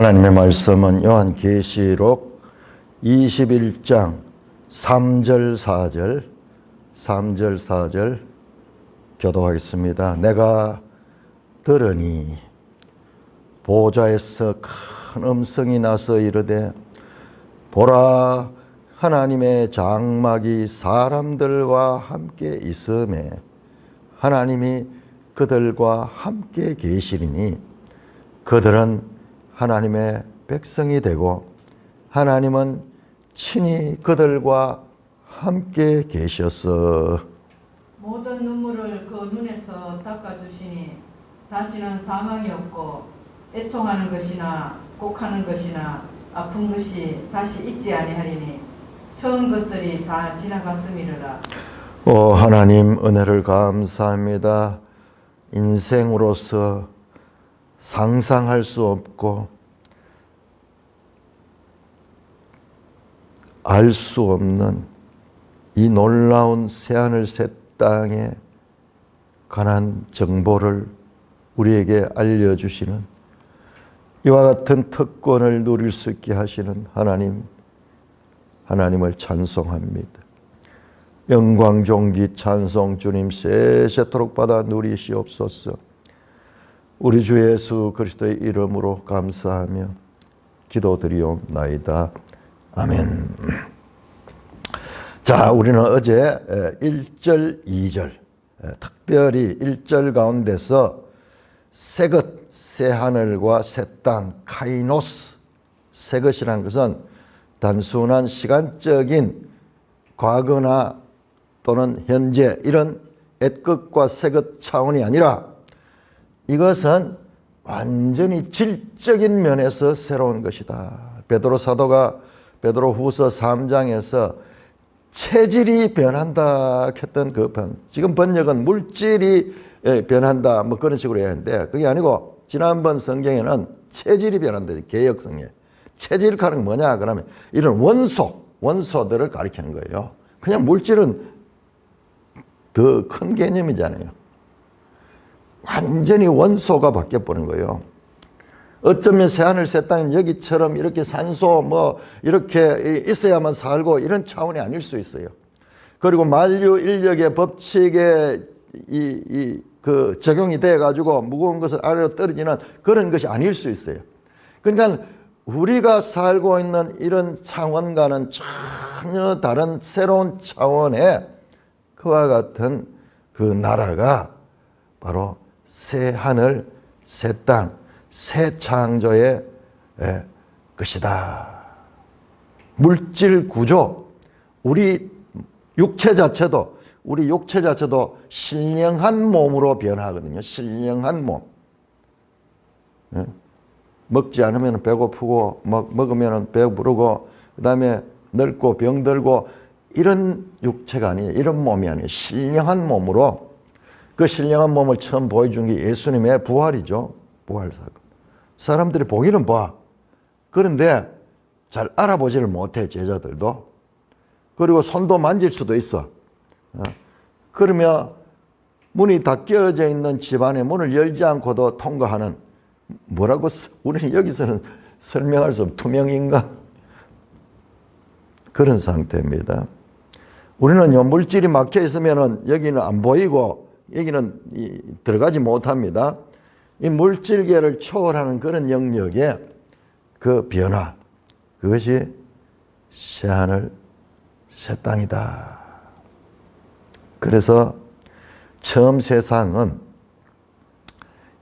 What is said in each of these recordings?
하나님의 말씀은 요한계시록 21장 3절 4절 교독하겠습니다. 내가 들으니 보좌에서 큰 음성이 나서 이르되 보라, 하나님의 장막이 사람들과 함께 있음에 하나님이 그들과 함께 계시리니 그들은 하나님의 백성이 되고 하나님은 친히 그들과 함께 계셔서 모든 눈물을 그 눈에서 닦아주시니 다시는 사망이 없고 애통하는 것이나 곡하는 것이나 아픈 것이 다시 있지 아니하리니 처음 것들이 다 지나갔음이로라. 오 하나님, 은혜를 감사합니다. 인생으로서 상상할 수 없고 알 수 없는 이 놀라운 새하늘 새 땅에 관한 정보를 우리에게 알려주시는, 이와 같은 특권을 누릴 수 있게 하시는 하나님을 찬송합니다. 영광 존귀 찬송 주님 세세토록 받아 누리시옵소서. 우리 주 예수 그리스도의 이름으로 감사하며 기도드리옵나이다. 아멘. 자, 우리는 어제 1절, 2절, 특별히 1절 가운데서 새것, 새 하늘과 새 땅, 카이노스, 새것이라는 것은 단순한 시간적인 과거나 또는 현재 이런 옛것과 새것 차원이 아니라 이것은 완전히 질적인 면에서 새로운 것이다. 베드로 사도가 베드로후서 3장에서 체질이 변한다 했던 그 편, 지금 번역은 물질이 변한다 뭐 그런 식으로 해야 하는데 그게 아니고 지난번 성경에는 체질이 변한다. 개역성에 체질가는 뭐냐 그러면 이런 원소들을 가리키는 거예요. 그냥 물질은 더 큰 개념이잖아요. 완전히 원소가 바뀌어버린 거예요. 어쩌면 새하늘 새 땅은 여기처럼 이렇게 산소 뭐 이렇게 있어야만 살고 이런 차원이 아닐 수 있어요. 그리고 만류 인력의 법칙에 그 적용이 돼 가지고 무거운 것을 아래로 떨어지는 그런 것이 아닐 수 있어요. 그러니까 우리가 살고 있는 이런 차원과는 전혀 다른 새로운 차원의 그와 같은 그 나라가 바로 새 하늘, 새 땅, 새 창조의 것이다. 물질 구조, 우리 육체 자체도 신령한 몸으로 변하거든요. 신령한 몸. 먹지 않으면 배고프고 먹으면 배부르고 그다음에 늙고 병들고 이런 육체가 아니에요. 이런 몸이 아니에요. 신령한 몸으로, 그 신령한 몸을 처음 보여준 게 예수님의 부활이죠. 부활 사건. 사람들이 보기는 봐. 그런데 잘 알아보지를 못해, 제자들도. 그리고 손도 만질 수도 있어. 그러면 문이 다 끼어져 있는 집안에 문을 열지 않고도 통과하는, 뭐라고 우리는 여기서는 설명할 수 없는 투명인간, 그런 상태입니다. 우리는 물질이 막혀 있으면 여기는 안 보이고 여기는 들어가지 못합니다. 이 물질계를 초월하는 그런 영역의 그 변화, 그것이 새하늘 새 땅이다. 그래서 처음 세상은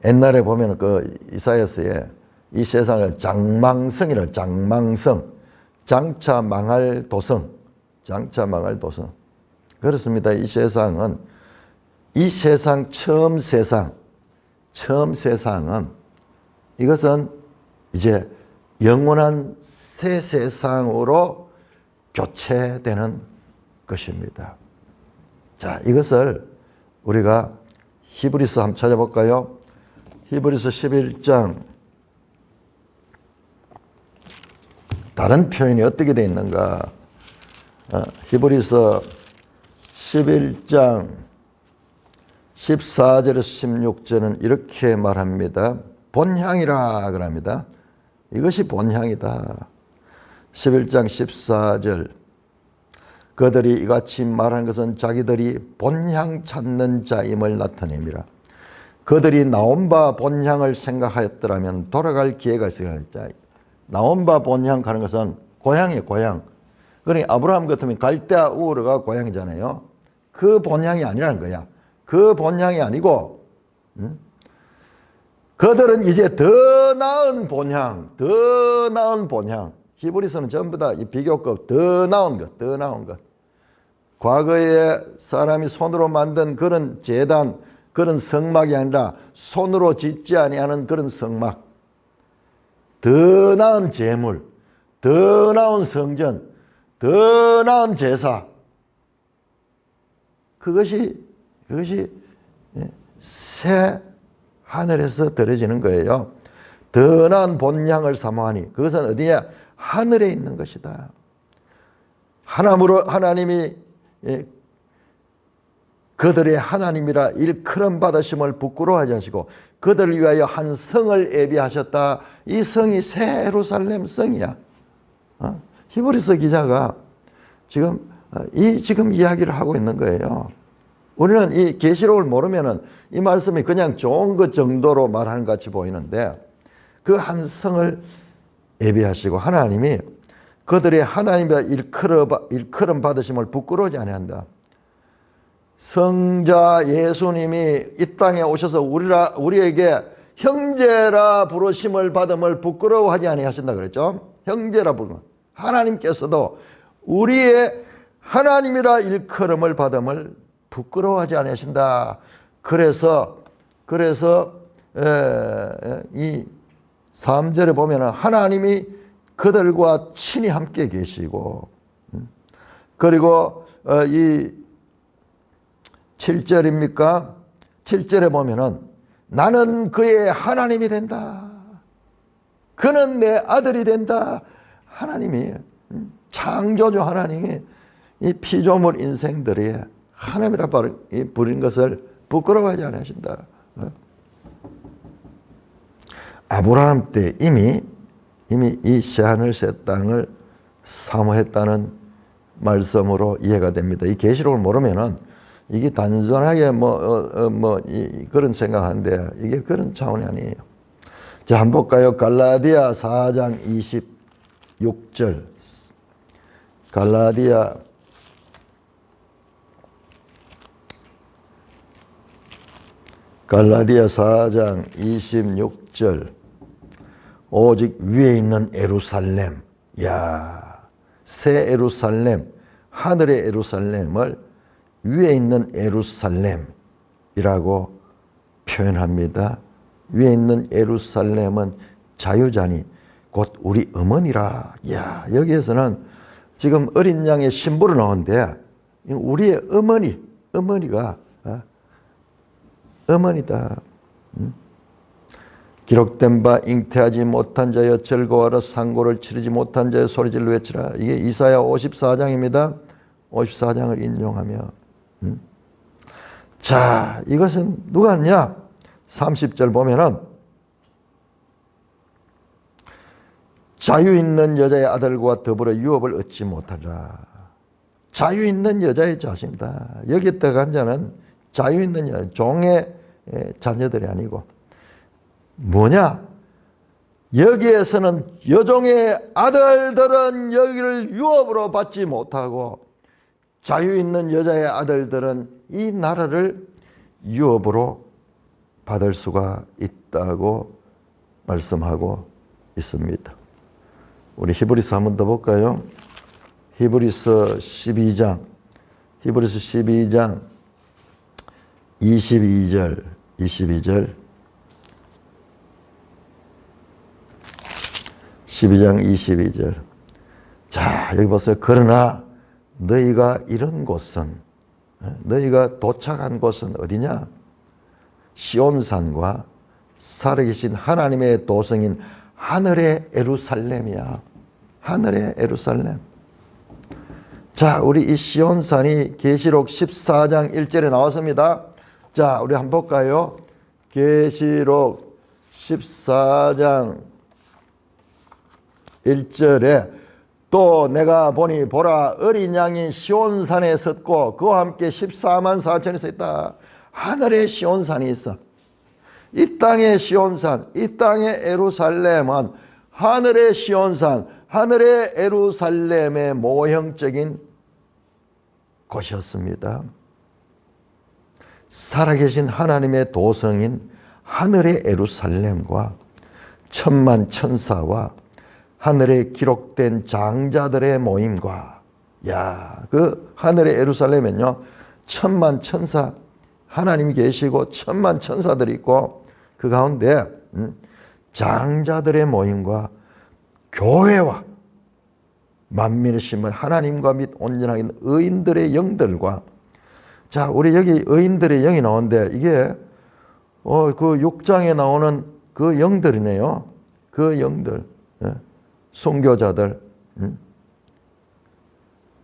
옛날에 보면 그 이사야서에 이 세상을 장망성이라고, 장망성, 장차 망할 도성, 장차 망할 도성. 그렇습니다. 이 세상은, 이 세상 처음 세상은 이것은 이제 영원한 새 세상으로 교체되는 것입니다. 자, 이것을 우리가 히브리서 한번 찾아볼까요? 히브리서 11장, 다른 표현이 어떻게 되어 있는가? 히브리서 11장 14절에서 16절은 이렇게 말합니다. 본향이라 그럽니다. 이것이 본향이다. 11장 14절 그들이 이같이 말하는 것은 자기들이 본향 찾는 자임을 나타냅니다. 그들이 나온 바 본향을 생각하였더라면 돌아갈 기회가 있어요. 나온 바 본향 가는 것은 고향이에요. 고향. 그러니 아브라함 같으면 갈대아 우르가 고향이잖아요. 그 본향이 아니라는 거야. 그 본향이 아니고 그들은 이제 더 나은 본향, 더 나은 본향. 히브리서는 전부 다 이 비교급 더 나은 것, 더 나은 것. 과거에 사람이 손으로 만든 그런 제단, 그런 성막이 아니라 손으로 짓지 아니하는 그런 성막. 더 나은 제물, 더 나은 성전, 더 나은 제사. 그것이 새 하늘에서 들어지는 거예요. 더 나은 본향을 사모하니 그것은 어디냐? 하늘에 있는 것이다. 하나님이 그들의 하나님이라 일컬음 받으심을 부끄러워하지 않으시고 그들을 위하여 한 성을 예비하셨다. 이 성이 새 예루살렘 성이야. 히브리서 기자가 지금 이야기를 하고 있는 거예요. 우리는 이 계시록을 모르면은 이 말씀이 그냥 좋은 것 정도로 말하는 것 같이 보이는데 그 한 성을 예비하시고 하나님이 그들의 하나님이라 일컬음 받으심을 부끄러워하지 아니한다. 성자 예수님이 이 땅에 오셔서 우리에게 형제라 부르심을 받음을 부끄러워하지 아니하신다 그랬죠. 형제라 부르면 하나님께서도 우리의 하나님이라 일컬음을 받음을 부끄러워하지 아니하신다. 그래서 이 3절에 보면은 하나님이 그들과 친히 함께 계시고 그리고 이 7절입니까? 7절에 보면은 나는 그의 하나님이 된다. 그는 내 아들이 된다. 하나님이 창조주 하나님이 이 피조물 인생들이 하나님이라 부르는 것을 부끄러워하지 않으신다. 아브라함 때 이미 이 새하늘 새 땅을 사모했다는 말씀으로 이해가 됩니다. 이 계시록을 모르면은 이게 단순하게 그런 생각하는데 이게 그런 차원이 아니에요. 자, 한번 볼까요? 갈라디아 4장 26절. 갈라디아 4장 26절. 오직 위에 있는 예루살렘, 새 예루살렘, 하늘의 예루살렘을 위에 있는 예루살렘이라고 표현합니다. 위에 있는 예루살렘은 자유자니 곧 우리 어머니라. 여기에서는 지금 어린 양의 신부로 나오는데 우리의 어머니가 어머니다. 기록된 바 잉태하지 못한 자여 즐거워하라 상고를 치르지 못한 자여 소리질러 외치라. 이게 이사야 54장입니다. 54장을 인용하며 자, 이것은 누가 하느냐? 30절 보면은 자유 있는 여자의 아들과 더불어 유업을 얻지 못하라. 자유 있는 여자의 자신이다. 여기 들어간 자는 자유 있는 여자, 종의 자녀들이 아니고 뭐냐? 여기에서는 여종의 아들들은 여기를 유업으로 받지 못하고 자유 있는 여자의 아들들은 이 나라를 유업으로 받을 수가 있다고 말씀하고 있습니다. 우리 히브리서 한 번 더 볼까요? 히브리서 12장 22절 12장 22절. 자, 여기 보세요. 그러나 너희가 이런 곳은, 너희가 도착한 곳은 어디냐? 시온산과 살아계신 하나님의 도성인 하늘의 예루살렘이야. 하늘의 예루살렘. 자, 우리 이 시온산이 계시록 14장 1절에 나왔습니다. 자, 우리 한번 볼까요? 계시록 14장 1절에 또 내가 보니 보라 어린 양이 시온산에 섰고 그와 함께 14만 4천이 서 있다. 하늘에 시온산이 있어. 이 땅의 시온산, 이 땅의 예루살렘은 하늘의 시온산, 하늘의 예루살렘의 모형적인 곳이었습니다. 살아계신 하나님의 도성인 하늘의 예루살렘과 천만 천사와 하늘에 기록된 장자들의 모임과 그 하늘의 예루살렘은요 천만 천사 하나님이 계시고 천만 천사들이 있고 그 가운데 장자들의 모임과 교회와 만민의 심은 하나님과 및 온전하게 의인들의 영들과 자 우리 여기 의인들의 영이 나오는데 이게 그 6장에 나오는 그 영들이네요. 그 영들 순교자들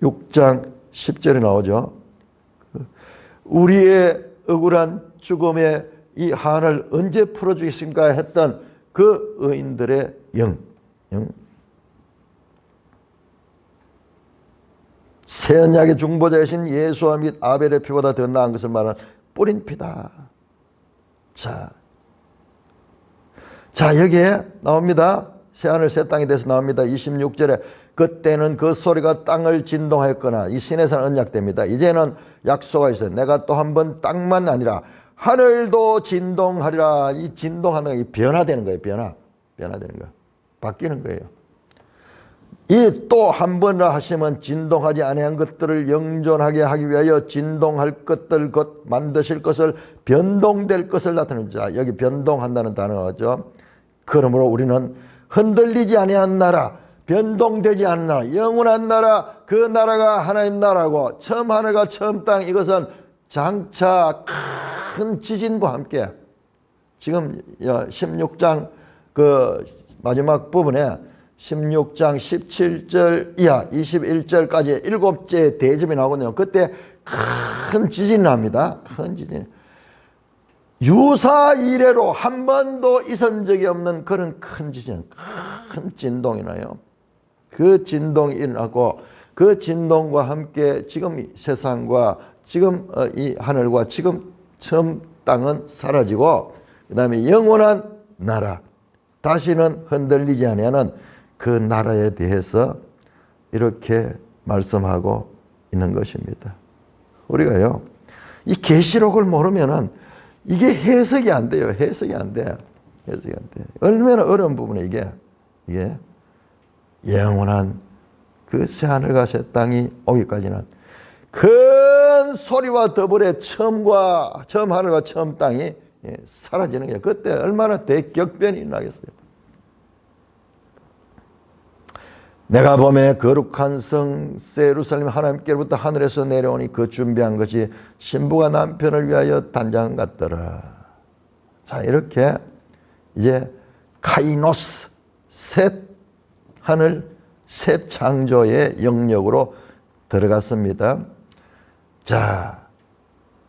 6장 10절에 나오죠. 우리의 억울한 죽음의 이 한을 언제 풀어주겠습니까 했던 그 의인들의 영. 새 언약의 중보자이신 예수와 및 아벨의 피보다 더 나은 것을 말하는 뿌린 피다. 자 여기에 나옵니다. 새하늘 새 땅에 대해서 나옵니다. 26절에 그때는 그 소리가 땅을 진동하였거나 이 시내산 언약됩니다. 이제는 약속가 있어요. 내가 또 한 번 땅만 아니라 하늘도 진동하리라. 이 진동하는 게 변화되는 거예요. 변화되는 거. 바뀌는 거예요. 이 또 한 번이라 하시면 진동하지 아니한 것들을 영존하게 하기 위하여 진동할 것들 곧 만드실 것을 변동될 것을 나타내는 자. 여기 변동한다는 단어죠. 그러므로 우리는 흔들리지 아니한 나라, 변동되지 않는 나라, 영원한 나라, 그 나라가 하나님 나라고 처음 하늘과 처음 땅 이것은 장차 큰 지진과 함께 지금 16장 그 마지막 부분에 16장 17절 이하 21절까지 7째 대접이 나오거든요. 그때 큰 지진이 납니다. 큰 지진. 유사 이래로 한 번도 있은 적이 없는 그런 큰 지진, 큰 진동이 나요. 그 진동이 일어나고 그 진동과 함께 지금 세상과 지금 이 하늘과 지금 처음 땅은 사라지고 그 다음에 영원한 나라, 다시는 흔들리지 아니하는 그 나라에 대해서 이렇게 말씀하고 있는 것입니다. 우리가요, 이 계시록을 모르면은 이게 해석이 안 돼요. 해석이 안 돼요. 얼마나 어려운 부분에 이게 영원한 그 새하늘과 새 땅이 오기까지는 큰 소리와 더불어 처음 하늘과 처음 땅이 사라지는 거예요. 그때 얼마나 대격변이 일어나겠어요. 내가 보매 거룩한 성 새 예루살렘 하나님께로부터 하늘에서 내려오니 그 준비한 것이 신부가 남편을 위하여 단장 같더라. 자, 이렇게 이제 카이노스 새 하늘 새 창조의 영역으로 들어갔습니다. 자,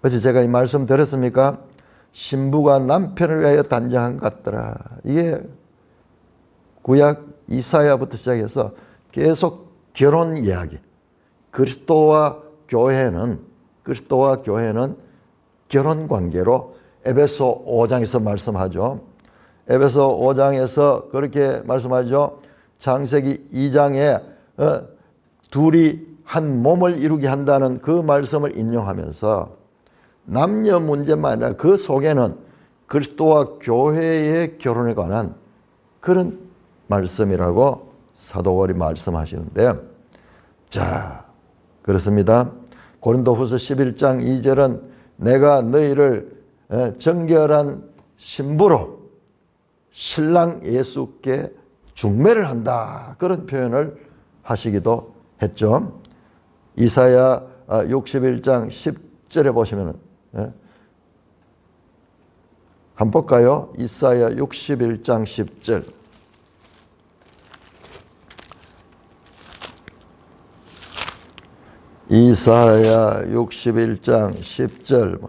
어제 제가 이 말씀 드렸습니까? 신부가 남편을 위하여 단장한 것 같더라. 이게 구약 이사야부터 시작해서 계속 결혼 이야기. 그리스도와 교회는 결혼 관계로 에베소 5장에서 말씀하죠. 에베소 5장에서 그렇게 말씀하죠. 창세기 2장에 둘이 한 몸을 이루게 한다는 그 말씀을 인용하면서 남녀 문제만 아니라 그 속에는 그리스도와 교회의 결혼에 관한 그런 말씀이라고 사도 바울이 말씀하시는데, 자, 그렇습니다. 고린도후서 11장 2절은 내가 너희를 정결한 신부로 신랑 예수께 중매를 한다, 그런 표현을 하시기도 했죠. 이사야 61장 10절에 보시면은 한번 볼까요? 이사야 61장 10절. 이사야 61장 10절.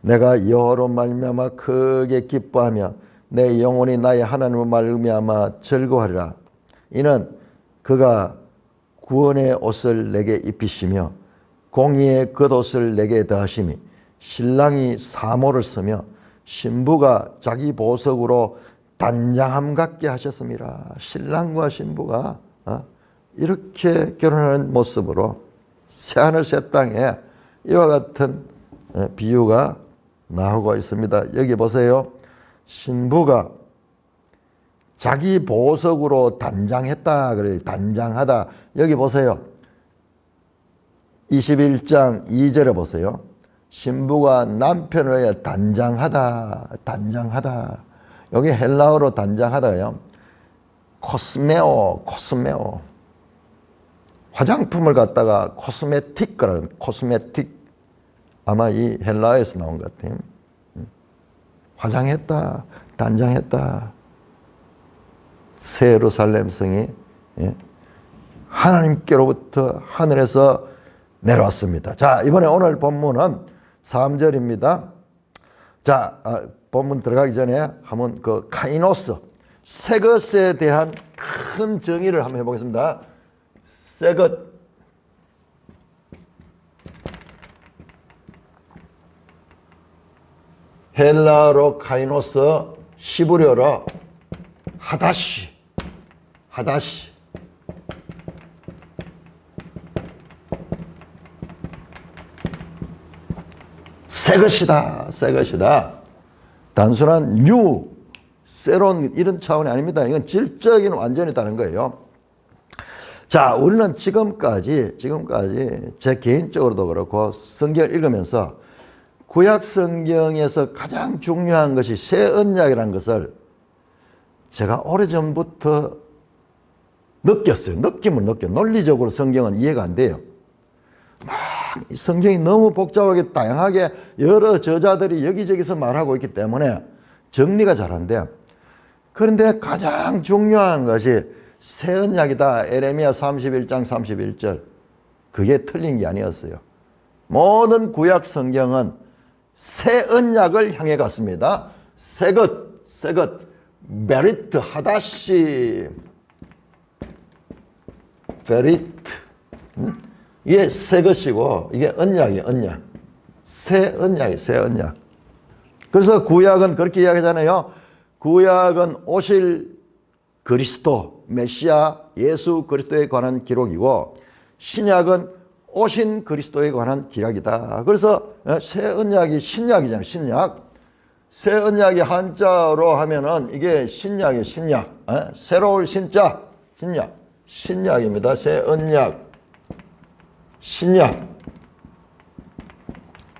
내가 여호와로 말미암아 크게 기뻐하며 내 영혼이 나의 하나님을 말미암아 즐거워하리라. 이는 그가 구원의 옷을 내게 입히시며 공의의 겉옷을 내게 더하심이 신랑이 사모를 쓰며 신부가 자기 보석으로 단장함 같게 하셨습니다. 신랑과 신부가 이렇게 결혼하는 모습으로 새하늘 새 땅에 이와 같은 비유가 나오고 있습니다. 여기 보세요. 신부가 자기 보석으로 단장했다 그래요. 단장하다. 여기 보세요. 21장 2절에 보세요. 신부가 남편을 위해 단장하다. 단장하다. 여기 헬라어로 단장하다요. 코스메오. 화장품을 갖다가 코스메틱이라는 코스메틱. 아마 이 헬라어에서 나온 것 같아요. 화장했다. 단장했다. 새 예루살렘 성이 하나님께로부터 하늘에서 내려왔습니다. 자, 이번에 오늘 본문은 3절입니다. 자, 본문 들어가기 전에 한번 그 카이노스, 새 것에 대한 큰 정의를 한번 해보겠습니다. 새 것. 헬라어로 카이노스, 히브리어로 하다시. 새 것이다. 단순한 뉴, 새로운 이런 차원이 아닙니다. 이건 질적인 완전히 다른 거예요. 자, 우리는 지금까지 제 개인적으로도 그렇고 성경을 읽으면서 구약 성경에서 가장 중요한 것이 새 언약이라는 것을 제가 오래전부터 느꼈어요. 논리적으로 성경은 이해가 안 돼요. 성경이 너무 복잡하게 다양하게 여러 저자들이 여기저기서 말하고 있기 때문에 정리가 잘 안 돼요. 그런데 가장 중요한 것이 새 언약이다. 에레미야 31장 31절. 그게 틀린 게 아니었어요. 모든 구약 성경은 새 언약을 향해 갔습니다. 새 것. 베리트 하다시. 베리트. 이게 새 것이고 이게 언약이에요. 새 언약. 그래서 구약은 그렇게 이야기하잖아요. 구약은 오실 그리스도, 메시아, 예수 그리스도에 관한 기록이고 신약은 오신 그리스도에 관한 기록이다. 그래서 새 언약이 신약이잖아요. 새 언약이 한자로 하면은 이게 신약이에요. 새로울 신자, 신약입니다. 새 언약. 신약.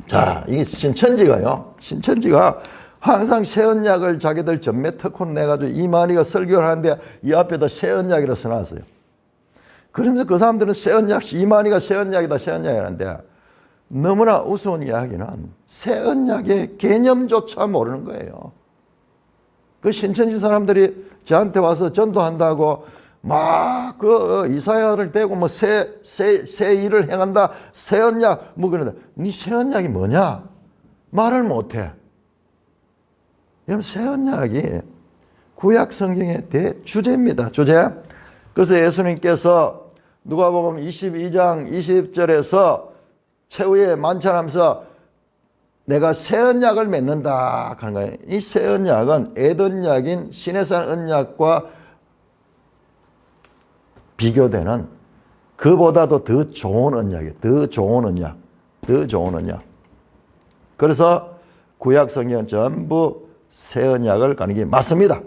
자, 이게 신천지가 항상 새 언약을 자기들 전매 특권 내가지고 이만희가 설교를 하는데 이 앞에다 새 언약이라 써놨어요. 그러면서 그 사람들은 새 언약, 이만희가 새 언약이다 하는데 너무나 우스운 이야기는 새 언약의 개념조차 모르는 거예요. 그 신천지 사람들이 저한테 와서 전도한다고 막 그 이사야를 대고 뭐 새 일을 행한다. 새 언약 뭐 그러는데 니 새 언약이 뭐냐? 말을 못해. 여러분 새 언약이 구약 성경의 대주제입니다. 주제. 그래서 예수님께서 누가복음 22장 20절에서 최후에 만찬하면서 내가 새 언약을 맺는다 하는 거예요. 이 새 언약은 에덴약인 시내산 언약과 비교되는 그보다도 더 좋은 언약이에요. 더 좋은 언약. 그래서 구약 성경은 전부 새 언약을 가는 게 맞습니다.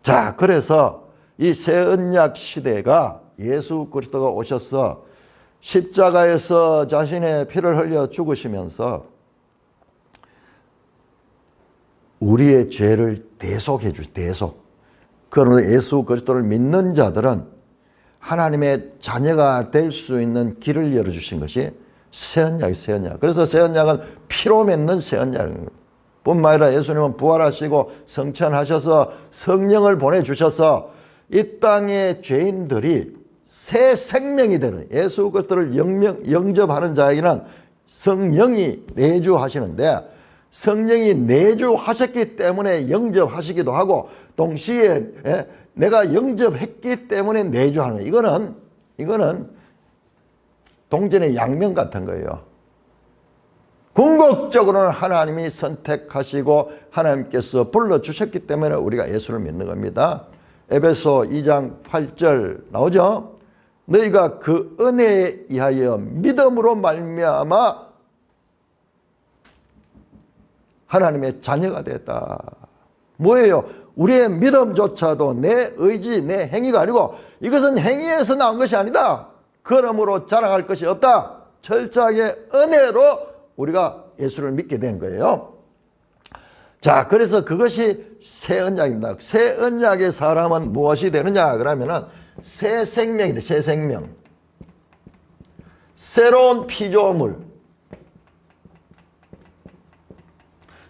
자, 그래서 이 새 언약 시대가 예수 그리스도가 오셔서 십자가에서 자신의 피를 흘려 죽으시면서 우리의 죄를 대속해 대속. 그러나 예수 그리스도를 믿는 자들은 하나님의 자녀가 될 수 있는 길을 열어주신 것이 새 언약. 그래서 새 언약은 피로 맺는 새 언약입니다. 뿐만 아니라 예수님은 부활하시고 성천하셔서 성령을 보내주셔서 이 땅의 죄인들이 새 생명이 되는 예수 그리스도를 영접하는 자에게는 성령이 내주하시는데 성령이 내주하셨기 때문에 영접하시기도 하고 동시에 내가 영접했기 때문에 내주하는 거예요. 이거는 동전의 양면 같은 거예요. 궁극적으로는 하나님이 선택하시고 하나님께서 불러주셨기 때문에 우리가 예수를 믿는 겁니다. 에베소 2장 8절 나오죠? 너희가 그 은혜에 의하여 믿음으로 말미암아 하나님의 자녀가 됐다. 뭐예요? 우리의 믿음조차도 내 의지, 내 행위가 아니고 이것은 행위에서 나온 것이 아니다. 그러므로 자랑할 것이 없다. 철저하게 은혜로 우리가 예수를 믿게 된 거예요. 자, 그래서 그것이 새 언약입니다. 새 언약의 사람은 무엇이 되느냐? 그러면은 새 생명이 돼, 새 생명. 새로운 피조물.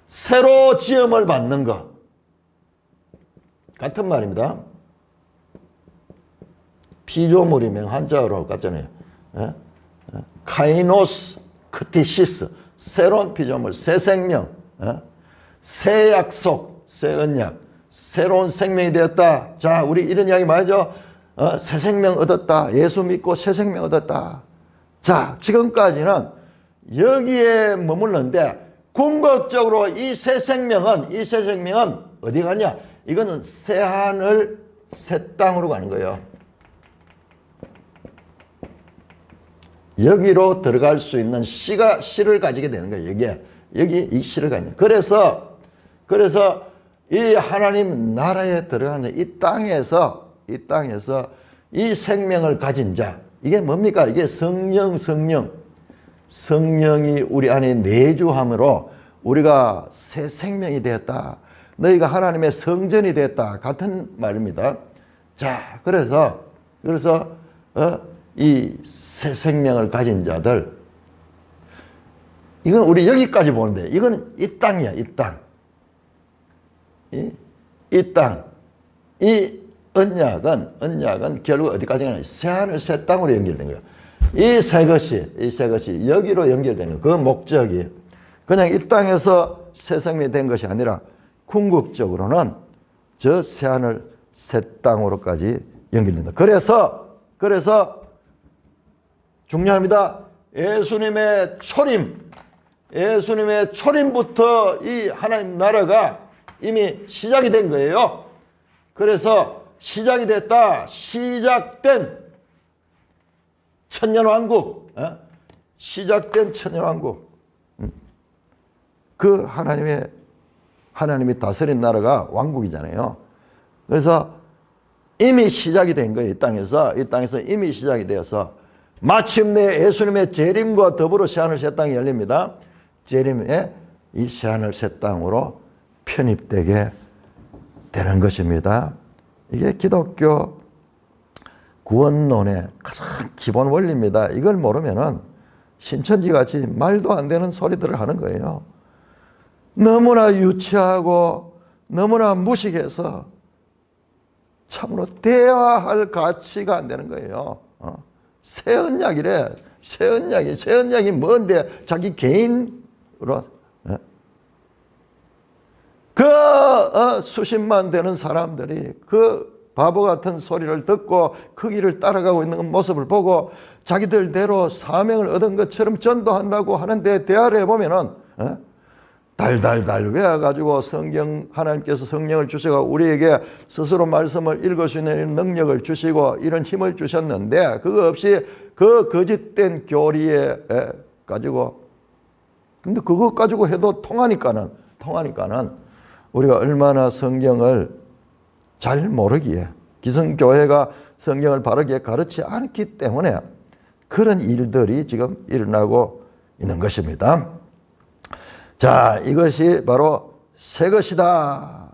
새로 지음을 받는 것. 같은 말입니다. 피조물이면 한자어로 같잖아요. 카이노스 크티시스. 새로운 피조물, 새 생명, 새 약속, 새 언약, 새로운 생명이 되었다. 자, 우리 이런 이야기 많이 하죠. 새 생명 얻었다. 예수 믿고 새 생명 얻었다. 자, 지금까지는 여기에 머물렀는데 궁극적으로 이 새 생명은 어디 가냐? 이거는 새 하늘, 새 땅으로 가는 거예요. 여기로 들어갈 수 있는 씨를 가지게 되는 거예요. 여기 이 씨를 가지는 거예요. 그래서 이 하나님 나라에 들어가는 이 땅에서 이 생명을 가진 자, 이게 뭡니까? 이게 성령이 우리 안에 내주함으로 우리가 새 생명이 되었다. 너희가 하나님의 성전이 되었다. 같은 말입니다. 자, 그래서 이 새 생명을 가진 자들, 이건 우리 여기까지 보는데, 이거는 이 땅이야, 이 땅. 이 땅. 이 언약은 결국 어디까지 가냐? 새하늘, 새 땅으로 연결된 거예요. 이 새 것이 여기로 연결되는 그 목적이 그냥 이 땅에서 새 생명이 된 것이 아니라 궁극적으로는 저 새하늘, 새 땅으로까지 연결된다. 그래서 중요합니다. 예수님의 초림부터 이 하나님 나라가 이미 시작이 된 거예요. 그래서 시작이 됐다. 시작된 천년왕국. 시작된 천년왕국. 그 하나님이 다스린 나라가 왕국이잖아요. 그래서 이미 시작이 된 거예요. 이 땅에서 이미 시작이 되어서 마침내 예수님의 재림과 더불어 새하늘 새 땅이 열립니다. 재림에 이 새하늘 새 땅으로 편입되게 되는 것입니다. 이게 기독교 구원론의 가장 기본 원리입니다. 이걸 모르면은 신천지같이 말도 안 되는 소리들을 하는 거예요. 너무나 유치하고 너무나 무식해서 참으로 대화할 가치가 안 되는 거예요. 새 언약이래. 새 언약이 뭔데 자기 개인으로 수십만 되는 사람들이 그 바보 같은 소리를 듣고 그 길을 따라가고 있는 모습을 보고 자기들대로 사명을 얻은 것처럼 전도한다고 하는데 대화를 해보면은 달달달 외워가지고 하나님께서 성령을 주셔서 우리에게 스스로 말씀을 읽을 수 있는 능력을 주시고 이런 힘을 주셨는데 그거 없이 그 거짓된 교리에 가지고 근데 그것 가지고 해도 통하니까는 우리가 얼마나 성경을 잘 모르기에 기성교회가 성경을 바르게 가르치지 않기 때문에 그런 일들이 지금 일어나고 있는 것입니다. 자, 이것이 바로 새 것이다.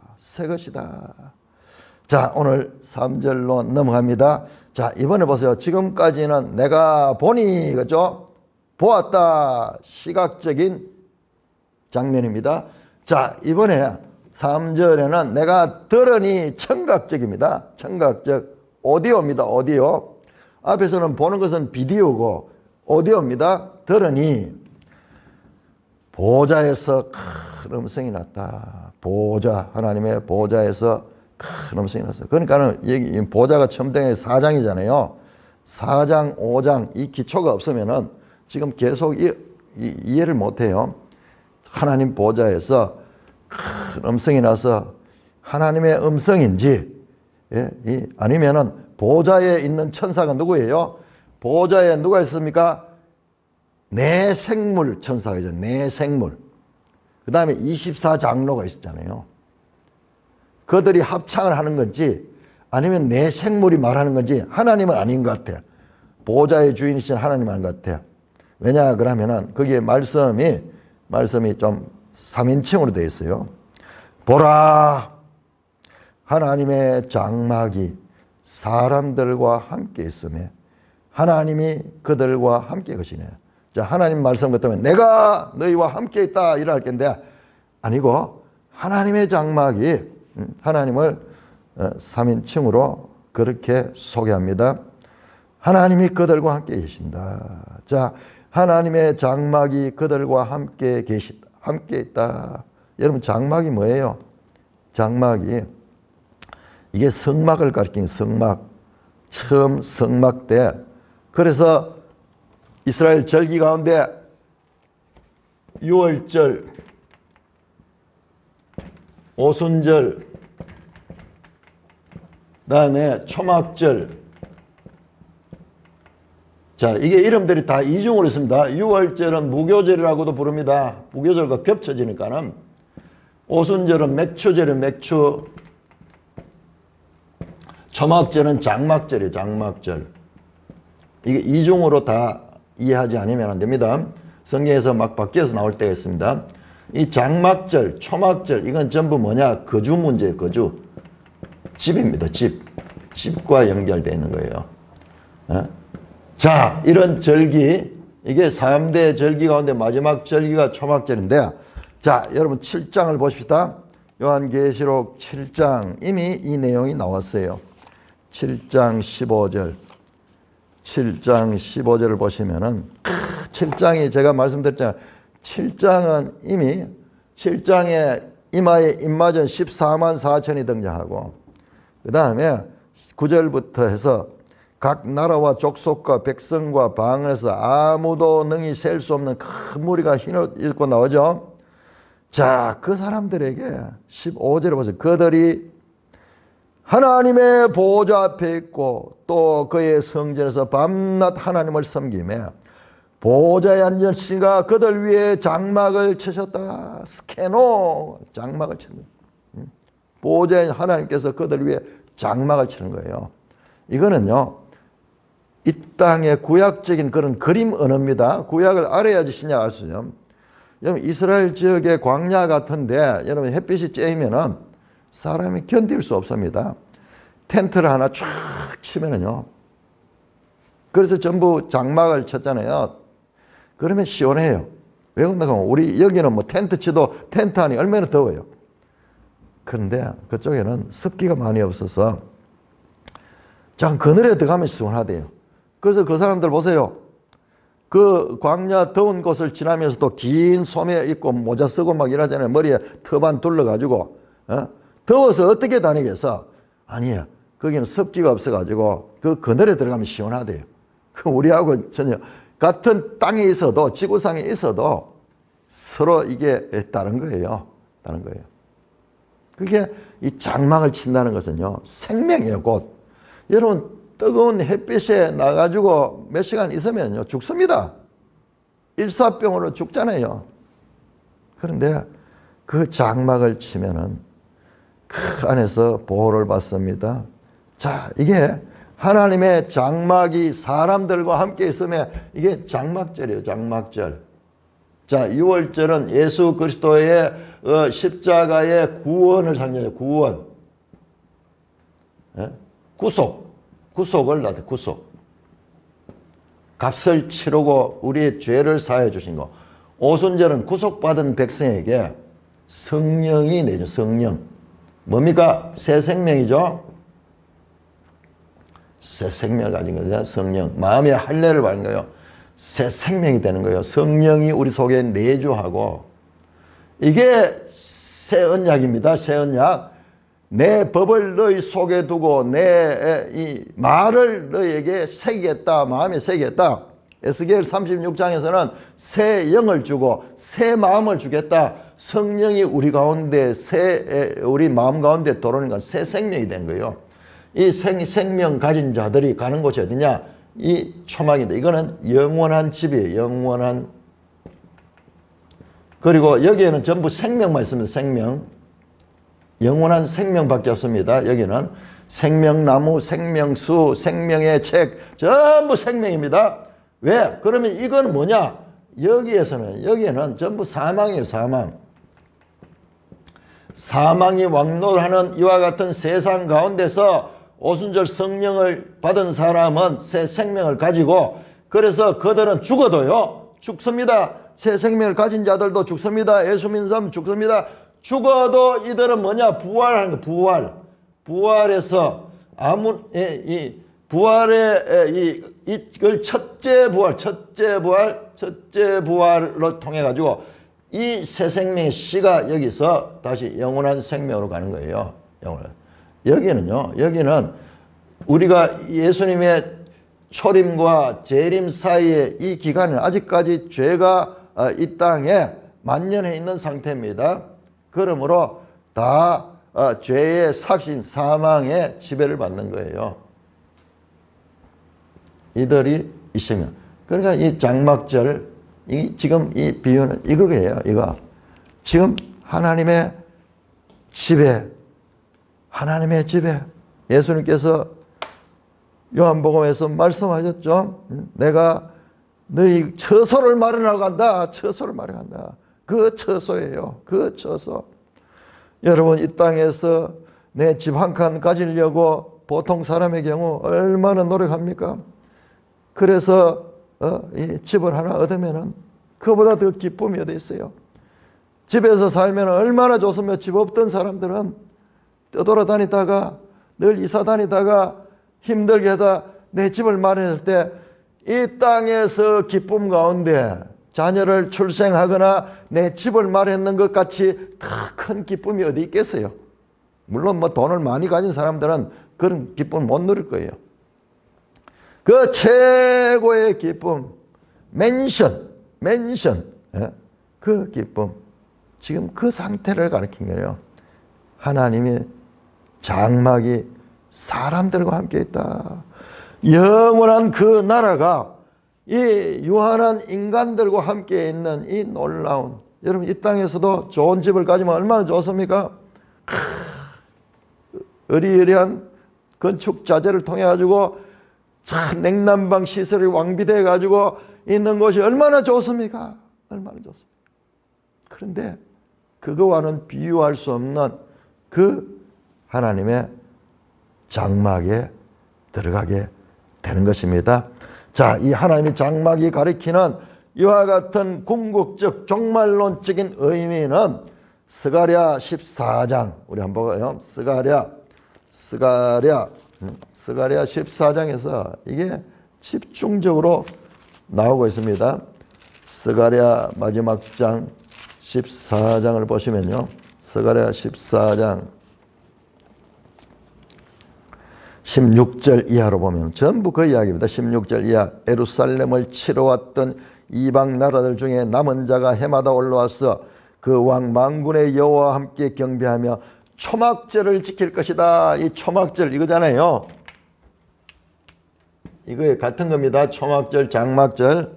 자, 오늘 3절로 넘어갑니다. 자, 이번에 보세요. 지금까지는 내가 보니, 그죠? 보았다. 시각적인 장면입니다. 자, 이번에 3절에는 내가 들으니 청각적입니다. 청각적. 오디오입니다. 오디오. 앞에서는 보는 것은 비디오고 오디오입니다. 들으니 보좌에서 큰 음성이 났다. 하나님의 보좌에서 큰 음성이 났어요. 그러니까는 여기 보좌가 첨등의 4장이잖아요. 4장, 5장 이 기초가 없으면은 지금 계속 이해를 못해요. 하나님 보좌에서 큰 음성이 나서 하나님의 음성인지, 예? 아니면은 보좌에 있는 천사가 누구예요? 보좌에 누가 있습니까? 내 생물 천사가 있어요. 내 생물. 그 다음에 24장로가 있었잖아요. 그들이 합창을 하는 건지 아니면 내 생물이 말하는 건지 하나님은 아닌 것 같아요. 보좌의 주인이신 하나님은 아닌 것 같아요. 왜냐 그러면은 거기에 말씀이 좀 3인칭으로 되어 있어요. 보라, 하나님의 장막이 사람들과 함께 있으며 하나님이 그들과 함께 계시네. 자, 하나님 말씀 같으면 내가 너희와 함께 있다 이럴 텐데 아니고 하나님의 장막이 하나님을 3인칭으로 그렇게 소개합니다. 하나님이 그들과 함께 계신다. 자, 하나님의 장막이 그들과 함께 있다. 여러분 장막이 뭐예요? 장막이 이게 성막을 가리키는 성막. 처음 성막 때 그래서 이스라엘 절기 가운데 유월절, 오순절, 그다음에 초막절. 자, 이게 이름들이 다 이중으로 있습니다. 유월절은 무교절이라고도 부릅니다. 무교절과 겹쳐지니까는. 오순절은 맥추절이에요. 맥추. 초막절은 장막절이에요. 장막절. 이게 이중으로 다 이해하지 않으면 안 됩니다. 성경에서 막 바뀌어서 나올 때가 있습니다. 이 장막절, 초막절 이건 전부 뭐냐? 거주 문제예요. 거주. 집입니다. 집. 집과 연결되어 있는 거예요. 자, 이런 절기, 이게 3대 절기 가운데 마지막 절기가 초막절인데, 자, 여러분 7장을 보십시다. 요한계시록 7장 이미 이 내용이 나왔어요. 7장 15절. 7장 15절을 보시면은 7장이 제가 말씀드렸잖아요. 7장은 이미 7장에 이마에 임마전 14만 4천이 등장하고 그 다음에 9절부터 해서 각 나라와 족속과 백성과 방언에서 아무도 능히 셀 수 없는 큰 무리가 흰옷 입고 나오죠. 자, 그 사람들에게 15절에 보세요. 그들이 하나님의 보좌 앞에 있고 또 그의 성전에서 밤낮 하나님을 섬기며 보좌에 앉은 신과 그들 위에 장막을 치셨다. 스케노 장막을 치는 보좌에 하나님께서 그들 위에 장막을 치는 거예요. 이거는요 이 땅의 구약적인 그런 그림 언어입니다. 구약을 알아야지 신약을 알 수 있어요. 여러분 이스라엘 지역의 광야 같은데 여러분 햇빛이 쬐이면은 사람이 견딜 수 없습니다. 텐트를 하나 쫙 치면은요. 그래서 전부 장막을 쳤잖아요. 그러면 시원해요. 왜 그런가 하면 우리 여기는 뭐 텐트 치도 텐트 안이 얼마나 더워요. 그런데 그쪽에는 습기가 많이 없어서 참 그늘에 들어가면 시원하대요. 그래서 그 사람들 보세요. 그 광야 더운 곳을 지나면서도 긴 소매 입고 모자 쓰고 막 이러잖아요. 머리에 터반 둘러가지고 더워서 어떻게 다니겠어? 아니야. 거기는 습기가 없어가지고 그 그늘에 들어가면 시원하대요. 그 우리하고 전혀 같은 땅에 있어도 지구상에 있어도 서로 이게 다른 거예요. 다른 거예요. 그게 이 장막을 친다는 것은요 생명이에요. 곧 여러분 뜨거운 햇빛에 나가지고 몇 시간 있으면요 죽습니다. 일사병으로 죽잖아요. 그런데 그 장막을 치면은 그 안에서 보호를 받습니다. 자, 이게 하나님의 장막이 사람들과 함께 있으면 이게 장막절이에요. 장막절. 자, 6월절은 예수 그리스도의 십자가의 구원을 상징해요. 구원. 구속을 나타내. 구속. 값을 치르고 우리의 죄를 사해 주신 거. 오순절은 구속받은 백성에게 성령이 내죠. 성령. 뭡니까? 새 생명이죠. 새 생명을 가진 거죠. 성령. 마음의 할례를 받는 거예요. 새 생명이 되는 거예요. 성령이 우리 속에 내주하고 이게 새 언약입니다. 새 언약. 내 법을 너희 속에 두고 내 이 말을 너희에게 새기겠다. 마음에 새기겠다. 에스겔 36장에서는 새 영을 주고 새 마음을 주겠다. 성령이 우리 가운데 우리 마음 가운데 들어오니까 새 생명이 된 거예요. 이 생명 가진 자들이 가는 곳이 어디냐? 이 초막인데 이거는 영원한 집이에요. 영원한. 그리고 여기에는 전부 생명만 있습니다. 생명. 영원한 생명밖에 없습니다. 여기는 생명나무, 생명수, 생명의 책 전부 생명입니다. 왜? 그러면 이건 뭐냐? 여기에는 전부 사망이에요. 사망. 사망이 왕노하는 이와 같은 세상 가운데서 오순절 성령을 받은 사람은 새 생명을 가지고 그래서 그들은 죽어도요. 죽습니다. 새 생명을 가진 자들도 죽습니다. 예수 믿는 사람 죽습니다. 죽어도 이들은 뭐냐? 부활하는 거. 부활. 부활해서 부활의 이걸 첫째 부활로 통해 가지고 이 새 생명의 씨가 여기서 다시 영원한 생명으로 가는 거예요. 여기는 우리가 예수님의 초림과 재림 사이에 이 기간은 아직까지 죄가 이 땅에 만연해 있는 상태입니다. 그러므로 다 죄의 삭신 사망의 지배를 받는 거예요. 이들이 있으면. 그러니까 이 장막절, 지금 이 비유는 이거예요. 이거. 지금 하나님의 지배. 예수님께서 요한복음에서 말씀하셨죠. 내가 너희 처소를 마련하러 간다. 처소를 마련하러 간다. 그 처소예요. 그 처소. 여러분 이 땅에서 내 집 한 칸 가지려고 보통 사람의 경우 얼마나 노력합니까? 그래서 이 집을 하나 얻으면은 그보다 더 기쁨이 어디 있어요? 집에서 살면 얼마나 좋으며 집 없던 사람들은 떠돌아다니다가 늘 이사 다니다가 힘들게 하다 내 집을 마련했을 때 이 땅에서 기쁨 가운데 자녀를 출생하거나 내 집을 마련했는 것 같이 더 큰 기쁨이 어디 있겠어요? 물론 뭐 돈을 많이 가진 사람들은 그런 기쁨을 못 누릴 거예요. 그 최고의 기쁨, 맨션, 그 기쁨, 지금 그 상태를 가리킨 거예요. 하나님의 장막이 사람들과 함께 있다. 영원한 그 나라가 이 유한한 인간들과 함께 있는 이 놀라운, 여러분 이 땅에서도 좋은 집을 가지면 얼마나 좋습니까? 의리의리한 건축 자재를 통해 가지고 냉난방 시설이 왕비되어 가지고 있는 곳이 얼마나 좋습니까? 얼마나 좋습니까? 그런데 그거와는 비유할 수 없는 그 하나님의 장막에 들어가게 되는 것입니다. 자, 이 하나님의 장막이 가리키는 이와 같은 궁극적 종말론적인 의미는 스가랴 14장, 우리 한번 봐요. 스가랴 14장에서 이게 집중적으로 나오고 있습니다. 스가랴 마지막 장 14장을 보시면요. 스가랴 14장 16절 이하로 보면 전부 그 이야기입니다. 16절 이하. 예루살렘을 치러 왔던 이방 나라들 중에 남은 자가 해마다 올라와서 그 왕 만군의 여호와와 함께 경배하며 초막절을 지킬 것이다. 이 초막절 이거잖아요. 이거 같은 겁니다. 초막절, 장막절.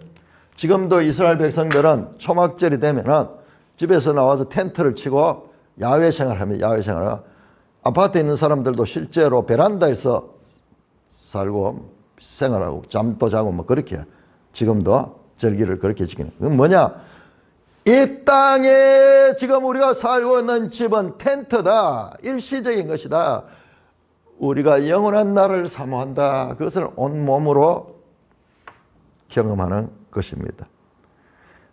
지금도 이스라엘 백성들은 초막절이 되면은 집에서 나와서 텐트를 치고 야외 생활합니다. 야외 생활. 아파트에 있는 사람들도 실제로 베란다에서 살고 생활하고 잠도 자고 뭐 그렇게 지금도 절기를 그렇게 지키는. 그건 뭐냐? 이 땅에 지금 우리가 살고 있는 집은 텐트다. 일시적인 것이다. 우리가 영원한 날을 사모한다. 그것을 온몸으로 경험하는 것입니다.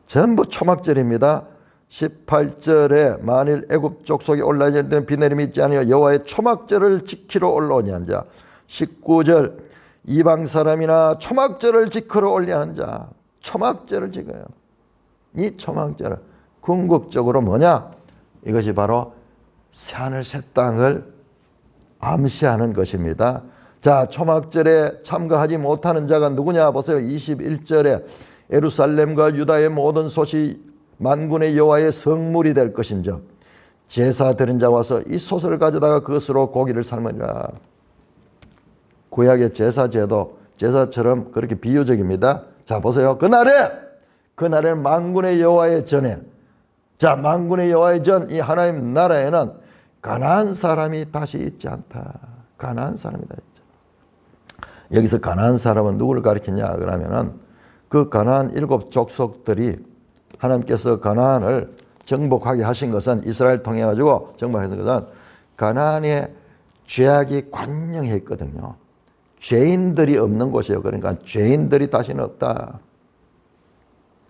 전부 초막절입니다. 18절에 만일 애굽 족속이 올라질 때는 비 내림이 있지 않으며 여호와의 초막절을 지키러 올라오냐는 자. 19절 이방 사람이나 초막절을 지키러 올려는 자. 초막절을 지켜요. 이 초막절은 궁극적으로 뭐냐? 이것이 바로 새하늘 새 땅을 암시하는 것입니다. 자, 초막절에 참가하지 못하는 자가 누구냐 보세요. 21절에 예루살렘과 유다의 모든 솥이 만군의 여호와의 성물이 될 것인즉 제사 드린 자 와서 이 솥을 가져다가 그것으로 고기를 삶으리라. 구약의 제사 제도, 제사처럼 그렇게 비유적입니다. 자, 보세요. 그날에 만군의 여호와의 전에, 자, 만군의 여호와의 전, 이 하나님 나라에는 가나안 사람이 다시 있지 않다. 가나안 사람이다. 여기서 가나안 사람은 누구를 가리키냐 그러면은 그 가나안 7 족속들이 하나님께서 가나안을 정복하게 하신 것은, 이스라엘 통해 가지고 정복하신 것은 가나안의 죄악이 관영해 있거든요. 죄인들이 없는 곳이에요. 그러니까 죄인들이 다시는 없다.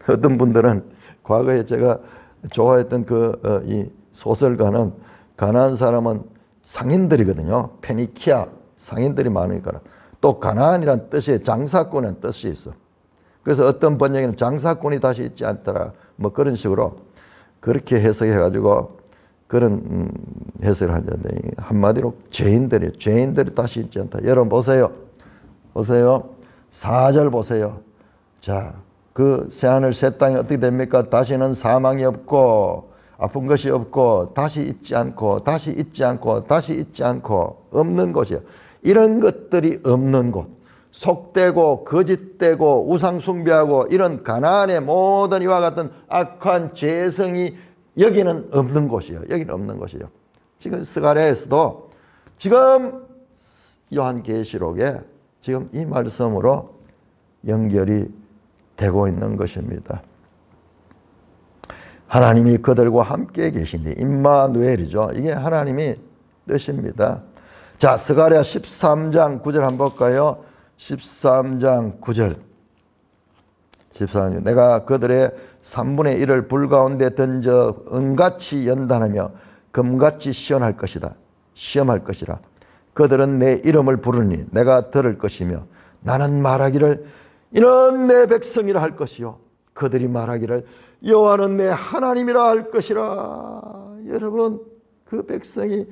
어떤 분들은 과거에 제가 좋아했던 이 소설가는 가나안 사람은 상인들이거든요. 페니키아 상인들이 많으니까. 또 가나안이란 뜻이 장사꾼의 뜻이 있어. 그래서 어떤 번역에는 장사꾼이 다시 있지 않더라. 뭐 그런 식으로 그렇게 해석해 가지고 그런 해석을 하는데, 한마디로 죄인들이 다시 있지 않다. 여러분 보세요. 4절 보세요. 자, 그 새하늘 새 땅이 어떻게 됩니까? 다시는 사망이 없고 아픈 것이 없고 다시 있지 않고 다시 있지 않고 다시 있지 않고 없는 곳이에요. 이런 것들이 없는 곳, 속되고 거짓되고 우상 숭배하고 이런 가나안의 모든 이와 같은 악한 죄성이 여기는 없는 곳이에요. 여기는 없는 곳이에요. 지금 스가랴에서도 지금 요한계시록에 지금 이 말씀으로 연결이 되고 있는 것입니다. 하나님이 그들과 함께 계신데, 임마누엘이죠. 이게 하나님이 뜻입니다. 자, 스가랴 13장 9절 한번 볼까요? 13장 9절. 13장. 내가 그들의 3분의 1을 불 가운데 던져 은같이 연단하며 금같이 시험할 것이다. 시험할 것이라. 그들은 내 이름을 부르니 내가 들을 것이며 나는 말하기를 이는 내 백성이라 할 것이요 그들이 말하기를 여호와는 내 하나님이라 할 것이라. 여러분, 그 백성이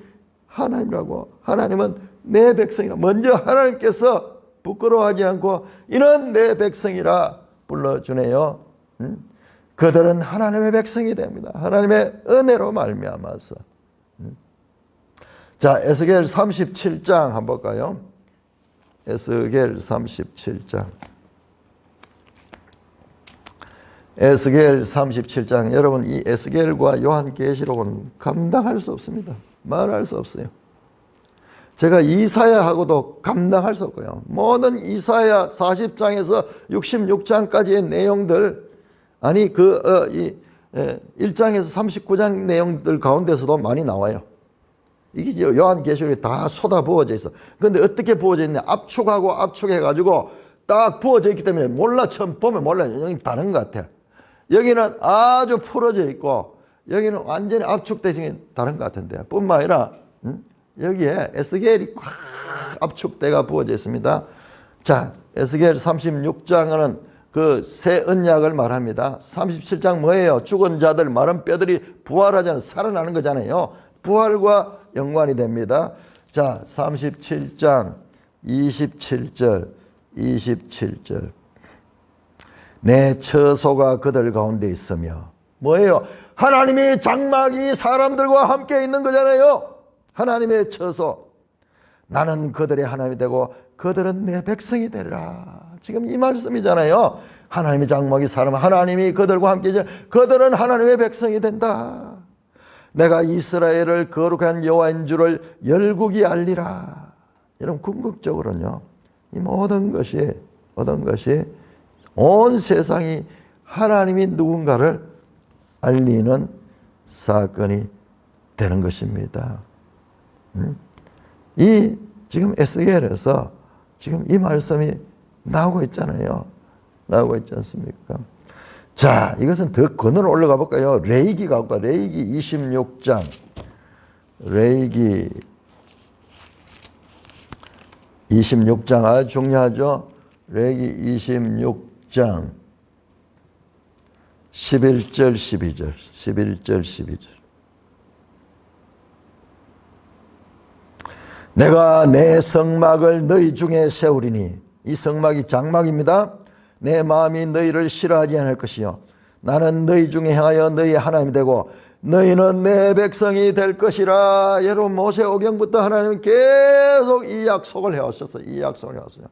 하나님이라고, 하나님은 내 백성이라. 먼저 하나님께서 부끄러워하지 않고 이는 내 백성이라 불러주네요. 그들은 하나님의 백성이 됩니다. 하나님의 은혜로 말미암아서. 자, 에스겔 37장 한번 볼까요? 에스겔 37장. 에스겔 37장. 여러분, 이 에스겔과 요한계시록은 감당할 수 없습니다. 말할 수 없어요. 제가 이사야하고도 감당할 수 없고요. 모든 이사야 40장에서 66장까지의 내용들, 아니 그 1장에서 39장 내용들 가운데서도 많이 나와요. 이게 요한계시록에 다 쏟아부어져 있어. 그런데 어떻게 부어져 있냐? 압축하고 압축해가지고 딱 부어져 있기 때문에 몰라. 처음 보면 몰라. 여기 다른 것 같아. 여기는 아주 풀어져 있고 여기는 완전히 압축되신 게 다른 것 같은데, 뿐만 아니라 여기에 에스겔이 꽉 압축돼가 부어져 있습니다. 자, 에스겔 36장은 그 새 언약을 말합니다. 37장 뭐예요? 죽은 자들, 마른 뼈들이 부활하잖아요. 살아나는 거잖아요. 부활과 연관이 됩니다. 자, 37장 27절. 내 처소가 그들 가운데 있으며, 뭐예요? 하나님의 장막이 사람들과 함께 있는 거잖아요. 하나님의 처소. 나는 그들의 하나님이 되고 그들은 내 백성이 되리라. 지금 이 말씀이잖아요. 하나님의 장막이 사람, 하나님이 그들과 함께 있으며 그들은 하나님의 백성이 된다. 내가 이스라엘을 거룩한 여호와인 줄을 열국이 알리라. 여러분, 궁극적으로는요, 이 모든 것이 온 세상이 하나님이 누군가를 알리는 사건이 되는 것입니다. 이 지금 에스겔에서 지금 이 말씀이 나오고 있잖아요. 나오고 있지 않습니까? 자, 이것은 더 근원으로 올라가 볼까요? 레위기 가볼까? 레위기 26장. 레위기 26장 아주 중요하죠. 레위기 26장 11절 12절. 내가 내 성막을 너희 중에 세우리니, 이 성막이 장막입니다. 내 마음이 너희를 싫어하지 않을 것이요 나는 너희 중에 행하여 너희의 하나님이 되고 너희는 내 백성이 될 것이라. 여러분, 모세오경부터 하나님은 계속 이 약속을 해왔었어요. 이 약속을 해왔어요.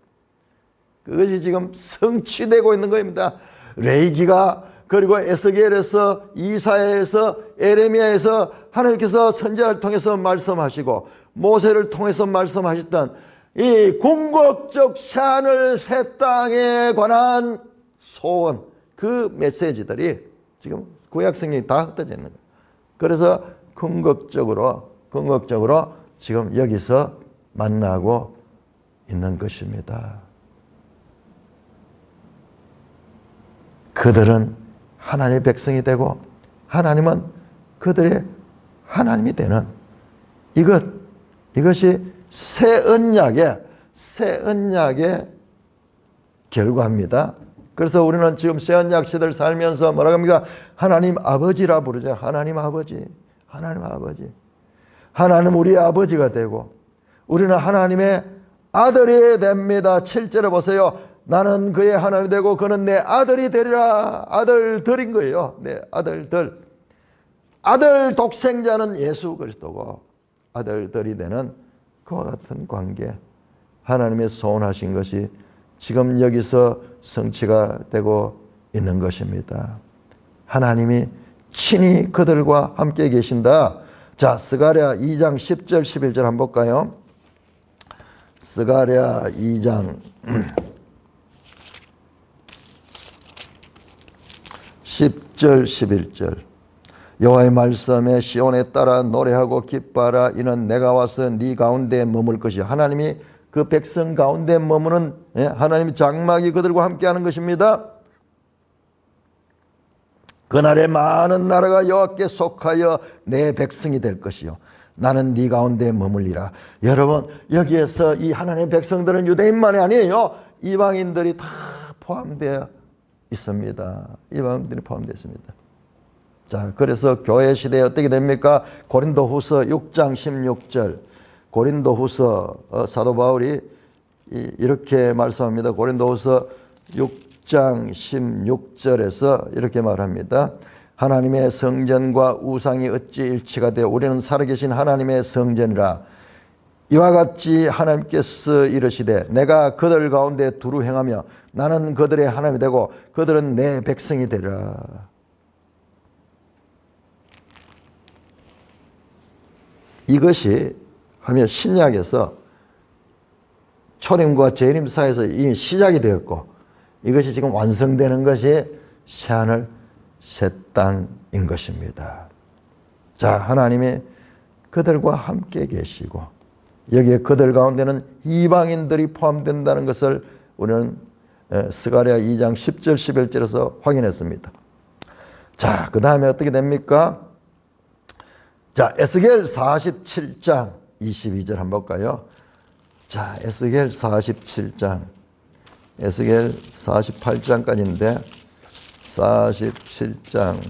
그것이 지금 성취되고 있는 겁니다. 레위기가, 그리고 에스겔에서, 이사야에서, 에레미야에서 하나님께서 선지자를 통해서 말씀하시고 모세를 통해서 말씀하셨던 이 궁극적 새하늘 새 땅에 관한 소원, 그 메시지들이 지금 구약 성경이 다 흩어져 있는 거예요. 그래서 궁극적으로 지금 여기서 만나고 있는 것입니다. 그들은 하나님의 백성이 되고 하나님은 그들의 하나님이 되는 이것이 새 언약의 결과입니다. 그래서 우리는 지금 새 언약 시대를 살면서 뭐라고 합니까? 하나님 아버지라 부르죠. 하나님 아버지. 하나님 우리의 아버지가 되고 우리는 하나님의 아들이 됩니다. 7절에 보세요. 나는 그의 하나님이 되고 그는 내 아들이 되리라. 아들들인 거예요. 내 아들들. 아들 독생자는 예수 그리스도고 아들들이 되는 그와 같은 관계. 하나님의 소원하신 것이 지금 여기서 성취가 되고 있는 것입니다. 하나님이 친히 그들과 함께 계신다. 자, 스가랴 2장 10절 11절 한번 볼까요? 스가랴 2장 10절 11절 여호와의 말씀에 시온에 따라 노래하고 기뻐하라. 이는 내가 와서 네 가운데 머물 것이요. 하나님이 그 백성 가운데 머무는 하나님의 장막이 그들과 함께하는 것입니다. 그날에 많은 나라가 여호와께 속하여 내 백성이 될 것이요 나는 네 가운데 머물리라. 여러분, 여기에서 이 하나님의 백성들은 유대인만이 아니에요. 이방인들이 다 포함되어 있습니다. 이방인들이 포함되어 있습니다. 자, 그래서 교회 시대에 어떻게 됩니까? 고린도후서 6장 16절 고린도후서 사도 바울이 이렇게 말씀합니다. 고린도후서 6장 16절에서 이렇게 말합니다. 하나님의 성전과 우상이 어찌 일치가 되어 우리는 살아계신 하나님의 성전이라. 이와 같이 하나님께서 이르시되 내가 그들 가운데 두루 행하며 나는 그들의 하나님이 되고 그들은 내 백성이 되리라. 이것이 하며 신약에서 초림과 재림 사이에서 이미 시작이 되었고 이것이 지금 완성되는 것이 새하늘 새 땅인 것입니다. 자, 하나님이 그들과 함께 계시고 여기에 그들 가운데는 이방인들이 포함된다는 것을 우리는 스가랴 2장 10절 11절에서 확인했습니다. 자, 그 다음에 어떻게 됩니까? 자, 에스겔 47장 22절 한번 볼까요? 자, 에스겔 47장, 에스겔 48장까지인데 47장,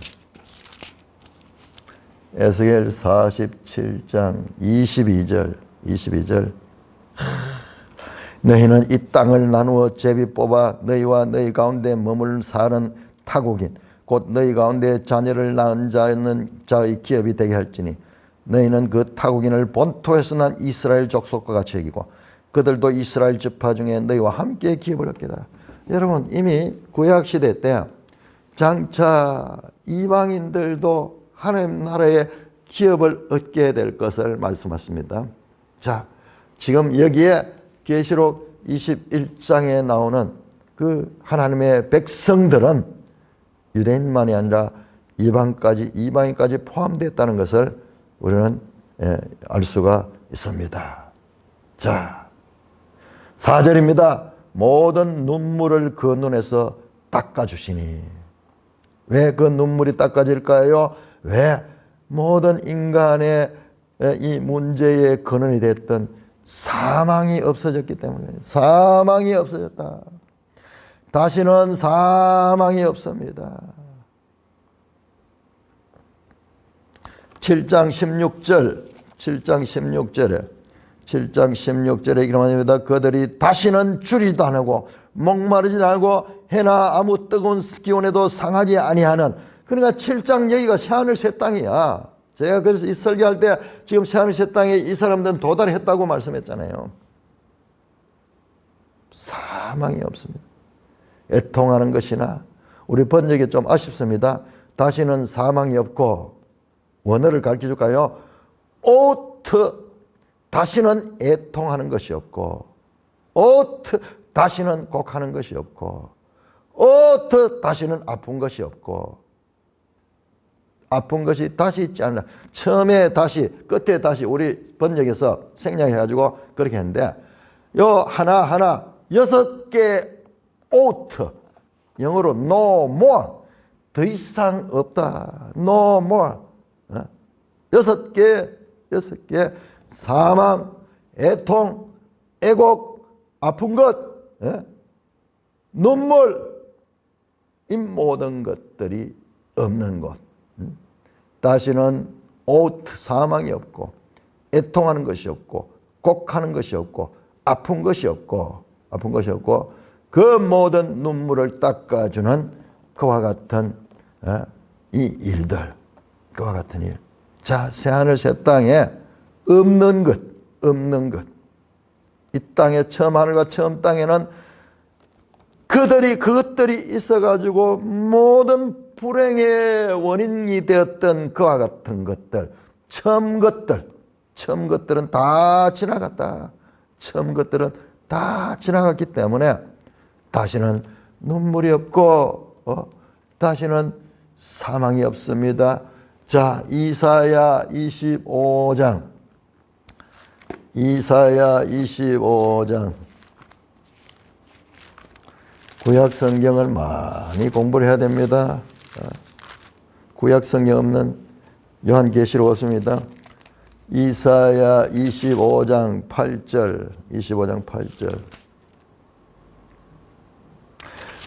에스겔 47장 22절 너희는 이 땅을 나누어 제비 뽑아 너희와 너희 가운데 머물 사는 타국인 곧 너희 가운데 자녀를 낳은 자의 기업이 되게 할지니 너희는 그 타국인을 본토에서 난 이스라엘 족속과 같이 여기고 그들도 이스라엘 지파 중에 너희와 함께 기업을 얻게다. 여러분, 이미 구약시대 때 장차 이방인들도 하나님 나라의 기업을 얻게 될 것을 말씀하십니다. 자, 지금 여기에 계시록 21장에 나오는 그 하나님의 백성들은 유대인만이 아니라 이방인까지 포함됐다는 것을 우리는 알 수가 있습니다. 자, 4절입니다. 모든 눈물을 그 눈에서 닦아주시니. 왜 그 눈물이 닦아질까요? 왜? 모든 인간의 이 문제의 근원이 됐던 사망이 없어졌기 때문에. 사망이 없어졌다. 다시는 사망이 없습니다. 7장 16절에 7장 16절에 이렇게 말합니다. 그들이 다시는 줄이지도 않고 목마르지 않고 해나 아무 뜨거운 기온에도 상하지 아니하는, 그러니까 7장 여기가 새하늘 새 땅이야. 제가 그래서 이 설교할 때 지금 새하늘 새 땅에 이 사람들은 도달했다고 말씀했잖아요. 사망이 없습니다. 애통하는 것이나, 우리 번역이 좀 아쉽습니다. 다시는 사망이 없고, 원어를 가르쳐줄까요? 오트, 다시는 애통하는 것이 없고, 오트, 다시는 곡하는 것이 없고, 오트, 다시는 아픈 것이 없고, 아픈 것이 다시 있지 않나. 처음에 다시, 끝에 다시, 우리 번역에서 생략해가지고 그렇게 했는데, 요 하나하나 6개 오트, 영어로 no more, 더 이상 없다. no more. 6개 사망, 애통, 애곡, 아픈 것, 눈물, 이 모든 것들이 없는 것. 다시는 오트, 사망이 없고, 애통하는 것이 없고, 곡하는 것이 없고, 아픈 것이 없고, 그 모든 눈물을 닦아주는 그와 같은 이 일들, 그와 같은 일. 자, 새하늘 새 땅에 없는 것. 이 땅에 처음 하늘과 처음 땅에는 그것들이 있어가지고 모든 불행의 원인이 되었던 그와 같은 것들, 처음 것들은 다 지나갔다. 처음 것들은 다 지나갔기 때문에 다시는 눈물이 없고, 다시는 사망이 없습니다. 자, 이사야 25장. 구약 성경을 많이 공부를 해야 됩니다. 구약 성경 없는 요한계시록 없습니다. 이사야 25장 8절.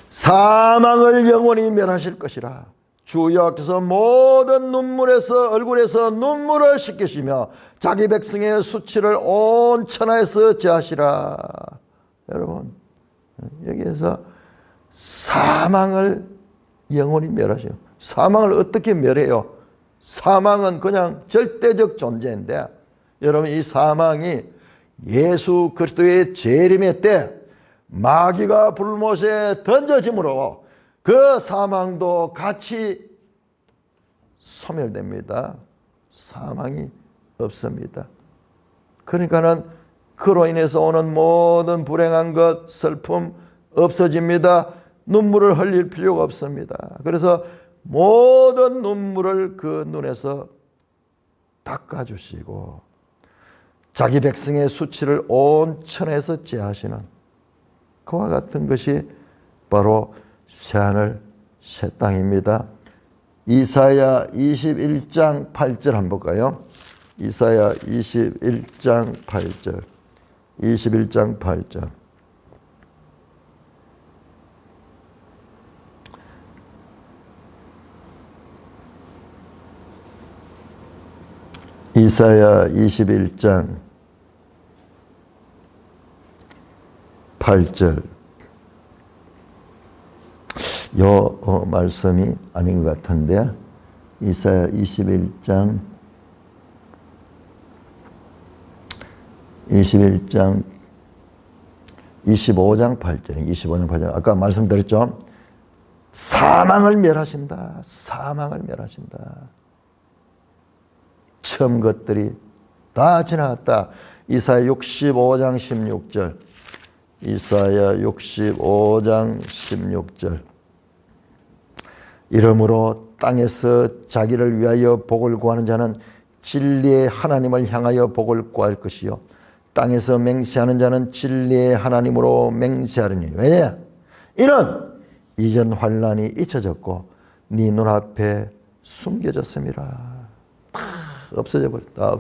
사망을 영원히 멸하실 것이라. 주 여호와께서 모든 눈물에서, 얼굴에서 눈물을 씻기시며 자기 백성의 수치를 온 천하에서 제하시라. 여러분, 여기에서 사망을 영원히 멸하시고, 사망을 어떻게 멸해요? 사망은 그냥 절대적 존재인데, 여러분, 이 사망이 예수 그리스도의 재림의 때 마귀가 불못에 던져짐으로 그 사망도 같이 소멸됩니다. 사망이 없습니다. 그러니까는 그로 인해서 오는 모든 불행한 것, 슬픔 없어집니다. 눈물을 흘릴 필요가 없습니다. 그래서 모든 눈물을 그 눈에서 닦아주시고 자기 백성의 수치를 온 천하에서 제하시는 그와 같은 것이 바로 새하늘 새 땅입니다. 이사야 21장 8절 한번 볼까요? 이사야 21장 8절. 이사야 21장 8절. 요 말씀이 아닌 것 같은데, 이사야 21장 25장 8절. 아까 말씀드렸죠? 사망을 멸하신다. 처음 것들이 다 지나갔다. 이사야 65장 16절. 이사야 65장 16절. 이러므로 땅에서 자기를 위하여 복을 구하는 자는 진리의 하나님을 향하여 복을 구할 것이요, 땅에서 맹세하는 자는 진리의 하나님으로 맹세하리니. 왜냐? 이는 이전 환난이 잊혀졌고 네 눈앞에 숨겨졌음이라. 다 없어져 버렸다.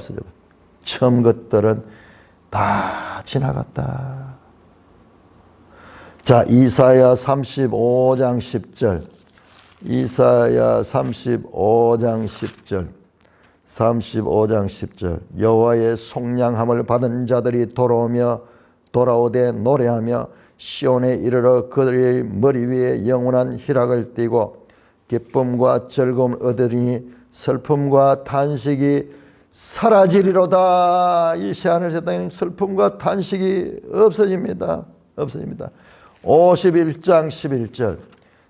처음 것들은 다 지나갔다. 자, 이사야 35장 10절. 이사야 35장 10절. 35장 10절 여호와의 속량함을 받은 자들이 돌아오되 노래하며 시온에 이르러 그들의 머리 위에 영원한 희락을 띠고 기쁨과 즐거움을 얻으리니 슬픔과 탄식이 사라지리로다. 이 새하늘 새 땅에는 슬픔과 탄식이 없어집니다. 51장 11절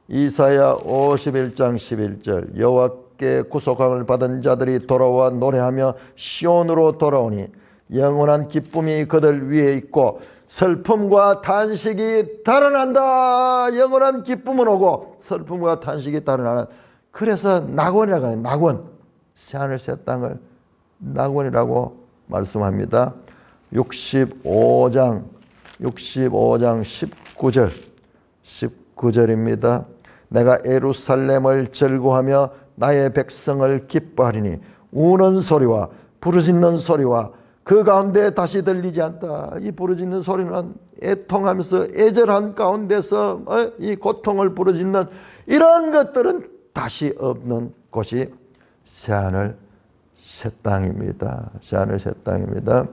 이사야 51장 11절 여호와께 구속함을 받은 자들이 돌아와 노래하며 시온으로 돌아오니 영원한 기쁨이 그들 위에 있고 슬픔과 탄식이 달아난다. 영원한 기쁨은 오고 슬픔과 탄식이 달아나는, 그래서 낙원이라고 해요. 낙원. 새하늘 새 땅을 낙원이라고 말씀합니다. 65장 19절입니다. 내가 예루살렘을 즐거워하며 나의 백성을 기뻐하리니 우는 소리와 부르짖는 소리와 그 가운데 다시 들리지 않다. 이 부르짖는 소리는 애통하면서 애절한 가운데서 이 고통을 부르짖는 이런 것들은 다시 없는 곳이 새하늘 새 땅입니다. 새하늘 새 땅입니다.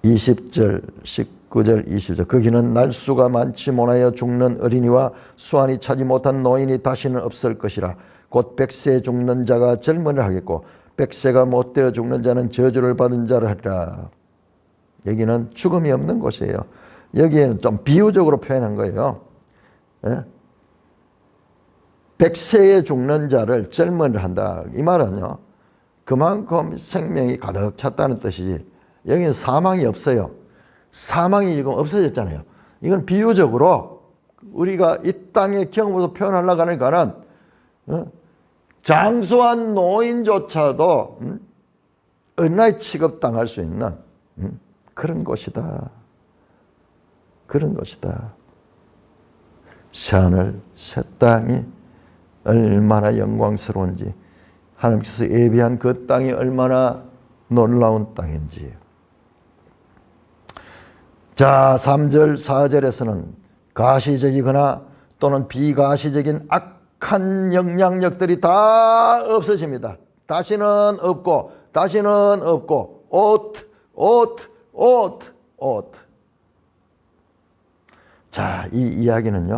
20절 19절 20절 거기는 날수가 많지 못하여 죽는 어린이와 수완이 차지 못한 노인이 다시는 없을 것이라. 곧 백세에 죽는 자가 젊은을 하겠고 백세가 못되어 죽는 자는 저주를 받은 자를 하리라. 여기는 죽음이 없는 곳이에요. 여기에는 좀 비유적으로 표현한 거예요. 예? 백세에 죽는 자를 젊은을 한다. 이 말은요, 그만큼 생명이 가득 찼다는 뜻이지 여기는 사망이 없어요. 사망이 지금 없어졌잖아요. 이건 비유적으로 우리가 이 땅의 경험으로 표현하려고 하니까는 장수한 노인조차도 은하에 취급당할 수 있는 그런 곳이다. 그런 곳이다. 새하늘 새 땅이 얼마나 영광스러운지, 하나님께서 예비한 그 땅이 얼마나 놀라운 땅인지. 자, 3절 4절에서는 가시적이거나 또는 비가시적인 악한 영향력들이 다 없어집니다. 다시는 없고 옷. 자, 이 이야기는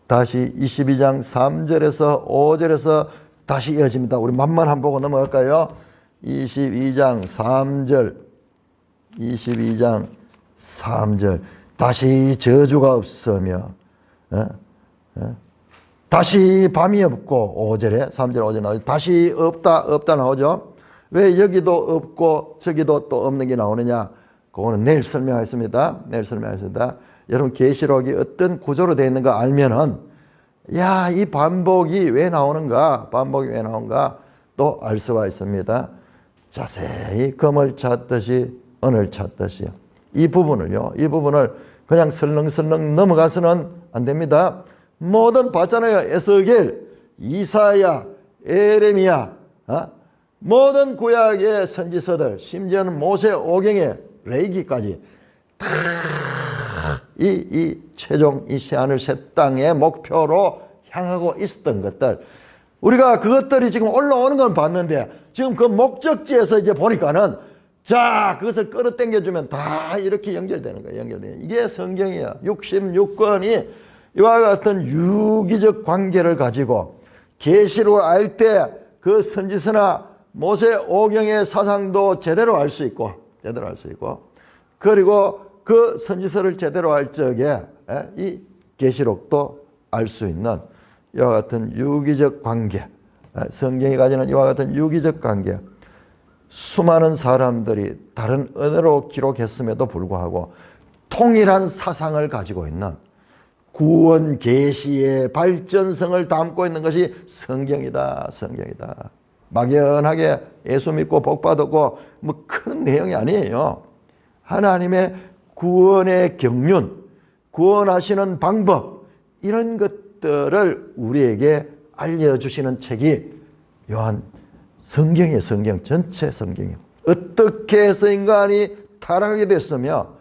다시 22장 3절에서 5절에서 다시 이어집니다. 우리 맛만 한번 보고 넘어갈까요? 22장 3절 다시 저주가 없으며 다시 밤이 없고 5절에 3절 5절 나오죠. 다시 없다 나오죠. 왜 여기도 없고 저기도 또 없는 게 나오느냐? 그거는 내일 설명하겠습니다. 여러분 계시록이 어떤 구조로 되어 있는가 알면은 이 반복이 왜 나오는가 또 알 수가 있습니다. 자세히 금을 찾듯이 은을 찾듯이 이 부분을 그냥 설렁설렁 넘어가서는 안 됩니다. 모든 봤잖아요. 에스겔, 이사야, 에레미야, 모든 구약의 선지서들, 심지어는 모세 오경의 레이기까지 다 이 최종 이 새하늘 새 땅의 목표로 향하고 있었던 것들, 우리가 그것들이 지금 올라오는 건 봤는데 지금 그 목적지에서 이제 보니까는 그것을 끌어당겨주면 다 이렇게 연결되는 거예요. 이게 성경이에요. 66권이 이와 같은 유기적 관계를 가지고 계시록을 알 때 그 선지서나 모세 오경의 사상도 제대로 알 수 있고 그리고 그 선지서를 제대로 알 적에 이 계시록도 알 수 있는 이와 같은 유기적 관계, 성경이 가지는 이와 같은 유기적 관계, 수많은 사람들이 다른 언어로 기록했음에도 불구하고 통일한 사상을 가지고 있는 구원 계시의 발전성을 담고 있는 것이 성경이다. 막연하게 예수 믿고 복 받았고 뭐 그런 내용이 아니에요. 하나님의 구원의 경륜, 구원하시는 방법, 이런 것들을 우리에게 알려주시는 책이 요한 성경이에요. 전체 성경이에요. 어떻게 해서 인간이 타락하게 됐으며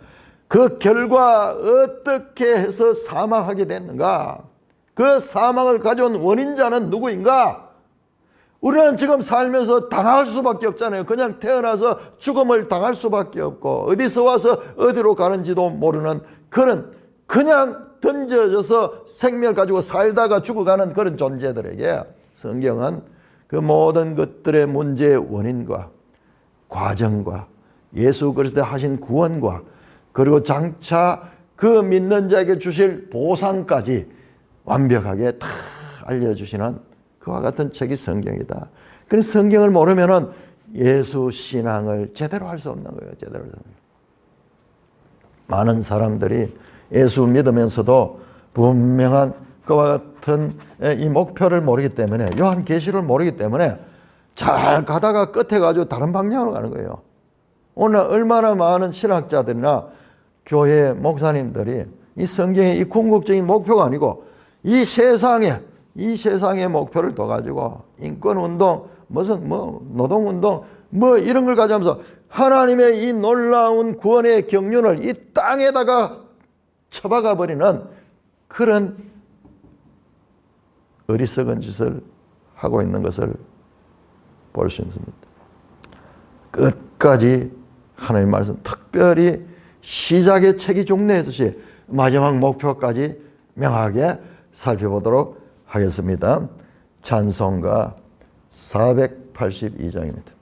그 결과 어떻게 해서 사망하게 됐는가, 그 사망을 가져온 원인자는 누구인가, 우리는 지금 살면서 당할 수밖에 없잖아요. 그냥 태어나서 죽음을 당할 수밖에 없고 어디서 와서 어디로 가는지도 모르는 그냥 던져져서 생명을 가지고 살다가 죽어가는 그런 존재들에게 성경은 그 모든 것들의 문제의 원인과 과정과 예수 그리스도의 하신 구원과 그리고 장차 그 믿는 자에게 주실 보상까지 완벽하게 다 알려주시는 그와 같은 책이 성경이다. 그래서 성경을 모르면은 예수 신앙을 제대로 할 수 없는 거예요. 제대로. 많은 사람들이 예수 믿으면서도 분명한 그와 같은 이 목표를 모르기 때문에 요한계시를 모르기 때문에 잘 가다가 끝에 가지고 다른 방향으로 가는 거예요. 오늘 얼마나 많은 신학자들이나 교회 목사님들이 이 성경의 이 궁극적인 목표가 아니고 이 세상의 목표를 둬 가지고 인권운동, 무슨 노동운동 이런 걸 가져가면서 하나님의 이 놀라운 구원의 경륜을 이 땅에다가 쳐박아 버리는 그런 어리석은 짓을 하고 있는 것을 볼 수 있습니다. 끝까지 하나님 말씀, 특별히 시작의 책이 중내듯이 마지막 목표까지 명확하게 살펴보도록 하겠습니다. 찬송가 482장입니다.